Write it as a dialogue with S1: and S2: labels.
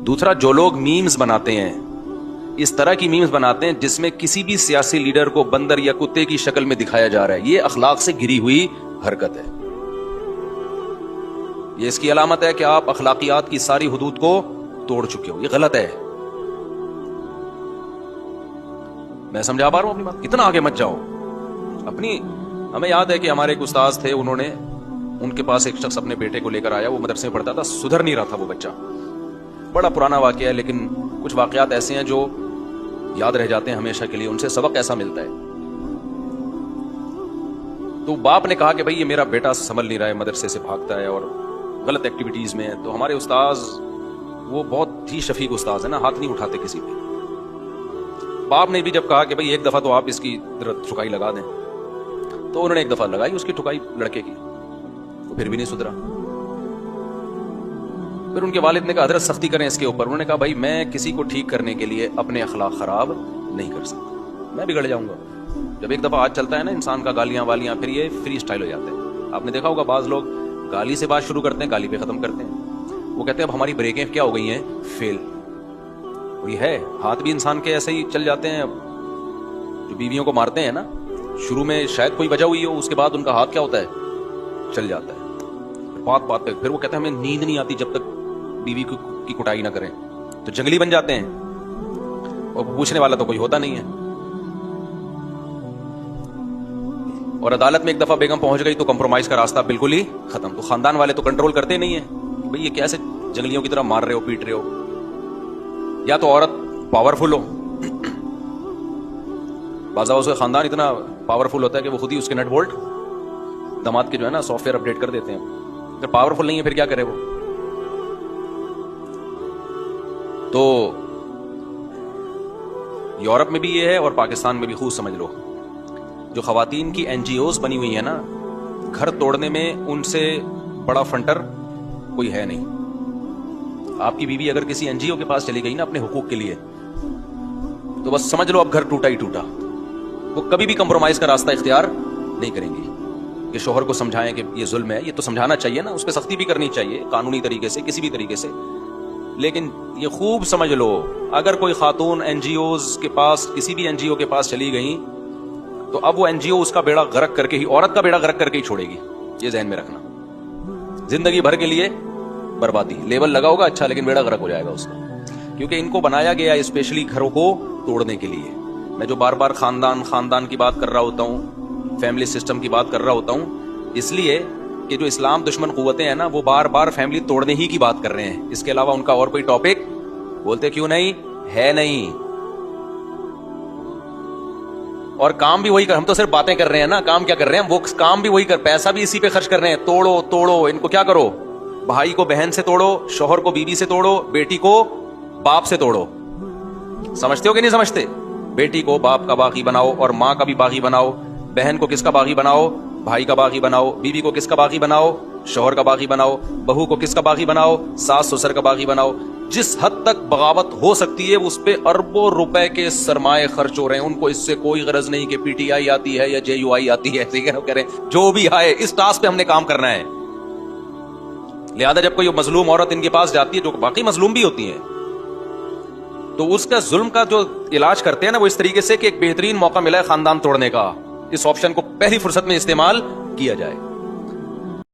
S1: دوسرا، جو لوگ میمز بناتے ہیں اس طرح کی میمز بناتے ہیں جس میں کسی بھی سیاسی لیڈر کو بندر یا کتے کی شکل میں دکھایا جا رہا ہے، یہ اخلاق سے گری ہوئی حرکت ہے. یہ اس کی علامت ہے کہ آپ اخلاقیات کی ساری حدود کو توڑ چکے ہو. یہ غلط ہے. میں سمجھا پا رہا ہوں اپنی بات؟ اتنا آگے مت جاؤ. ہمیں یاد ہے کہ ہمارے ایک استاذ تھے، ان کے پاس ایک شخص اپنے بیٹے کو لے کر آیا. وہ مدرسے میں پڑھتا تھا، سدھر نہیں رہا تھا وہ بچہ. بڑا پرانا واقعہ ہے، لیکن کچھ واقعات ایسے ہیں جو یاد رہ جاتے ہیں ہمیشہ کے لیے. ان سے سبق ایسا ملتا ہے. تو باپ نے کہا کہ بھائی یہ میرا بیٹا سنبھل نہیں رہا ہے، مدرسے سے بھاگتا ہے اور غلط ایکٹیویٹیز میں ہے. تو ہمارے استاذ وہ بہت ہی شفیق استاذ ہے نا، ہاتھ نہیں اٹھاتے کسی پہ. باپ نے بھی جب کہا کہ بھائی ایک دفعہ تو آپ اس کی ٹھکائی لگا دیں، تو انہوں نے ایک دفعہ لگائی اس کی ٹھکائی لڑکے کی. وہ پھر بھی نہیں سدھرا. پھر ان کے والد نے کہا حضرت سختی کریں اس کے اوپر. انہوں نے کہا بھائی میں کسی کو ٹھیک کرنے کے لیے اپنے اخلاق خراب نہیں کر سکتا، میں بگڑ جاؤں گا. جب ایک دفعہ آج چلتا ہے نا انسان کا گالیاں والیاں، پھر یہ فری اسٹائل ہو جاتے ہیں. آپ نے دیکھا ہوگا بعض لوگ گالی سے بات شروع کرتے ہیں، گالی پہ ختم کرتے ہیں. وہ کہتے ہیں اب ہماری بریکیں کیا ہو گئی ہیں؟ فیل. اور یہ ہے، ہاتھ بھی انسان کے ایسے ہی چل جاتے ہیں. جو بیویوں کو مارتے ہیں نا، شروع میں شاید کوئی وجہ ہوئی ہو، اس کے بعد ان کا ہاتھ کیا ہوتا ہے؟ چل جاتا ہے. بات بات پہ پھر وہ کہتے ہیں ہمیں نیند نہیں آتی جب تک بیوی کی کٹائی نہ کریں. تو جنگلی بن جاتے ہیں اور پوچھنے والا تو کوئی ہوتا نہیں ہے. اور عدالت میں ایک دفعہ بیگم پہنچ گئی تو کمپرومائز کا راستہ بالکل ہی ختم. تو خاندان والے تو کنٹرول کرتے نہیں ہیں، بھئی یہ کیسے جنگلیوں کی طرح مار رہے ہو، پیٹ رہے ہو. یا تو عورت پاورفل ہو، بعض اوقات اس کا خاندان اتنا پاورفل ہوتا ہے کہ وہ خود ہی اس کے نٹ بولٹ داماد کے جو ہے نا سافٹ ویئر اپڈیٹ کر دیتے ہیں. اگر پاورفل نہیں ہے پھر کیا کرے وہ؟ تو یورپ میں بھی یہ ہے اور پاکستان میں بھی. خوب سمجھ لو، جو خواتین کی این جی اوز بنی ہوئی ہیں نا، گھر توڑنے میں ان سے بڑا فنٹر کوئی ہے نہیں. آپ کی بیوی اگر کسی این جی او کے پاس چلی گئی نا اپنے حقوق کے لیے، تو بس سمجھ لو اب گھر ٹوٹا ہی ٹوٹا. وہ کبھی بھی کمپرومائز کا راستہ اختیار نہیں کریں گی کہ شوہر کو سمجھائیں کہ یہ ظلم ہے. یہ تو سمجھانا چاہیے نا، اس پہ سختی بھی کرنی چاہیے قانونی طریقے سے، کسی بھی طریقے سے. لیکن یہ خوب سمجھ لو، اگر کوئی خاتون این جی اوز کے پاس، کسی بھی این جی او کے پاس چلی گئی، تو اب وہ این جی او اس کا بیڑا غرق کر کے ہی، عورت کا بیڑا غرق کر کے ہی چھوڑے گی. یہ ذہن میں رکھنا. زندگی بھر کے لیے بربادی. لیبل لگا ہوگا اچھا، لیکن بیڑا غرق ہو جائے گا اس کا. کیونکہ ان کو بنایا گیا اسپیشلی گھروں کو توڑنے کے لیے. میں جو بار بار خاندان کی بات کر رہا ہوتا ہوں، فیملی سسٹم کی بات کر رہا ہوتا ہوں، اس لیے کہ جو اسلام دشمن قوتیں ہیں نا، وہ بار بار فیملی توڑنے ہی کی بات کر رہے ہیں. اس کے علاوہ ان کا اور کوئی ٹاپک بولتے کیوں نہیں ہے؟ نہیں. اور کام بھی وہی کر، ہم تو صرف باتیں کر رہے ہیں نا، کام کیا کر رہے ہیں؟ وہ کام بھی وہی کر، پیسہ بھی اسی پہ خرچ کر رہے ہیں. توڑو ان کو. کیا کرو؟ بھائی کو بہن سے توڑو، شوہر کو بیوی سے توڑو، بیٹی کو باپ سے توڑو. سمجھتے ہو کہ نہیں سمجھتے؟ بیٹی کو باپ کا باغی بناؤ اور ماں کا بھی باغی بناؤ. بہن کو کس کا باغی بناؤ؟ بھائی کا باغی بناؤ. بیوی کو کس کا باغی بناؤ؟ شوہر کا باغی بناؤ. بہو کو کس کا باغی بناؤ؟ ساس سسر کا باغی بناؤ. جس حد تک بغاوت ہو سکتی ہے اس پہ اربوں روپے کے سرمایہ خرچ ہو رہے ہیں. ان کو اس سے کوئی غرض نہیں کہ پی ٹی آئی آتی ہے یا جے یو آئی آتی ہے، کریں جو بھی آئے، اس ٹاسک پہ ہم نے کام کرنا ہے. لہذا جب کوئی مظلوم عورت ان کے پاس جاتی ہے، جو باقی مظلوم بھی ہوتی ہیں، تو اس کا ظلم کا جو علاج کرتے ہیں نا، وہ اس طریقے سے کہ ایک بہترین موقع ملا ہے خاندان توڑنے کا، اس آپشن کو پہلی فرصت میں استعمال کیا جائے.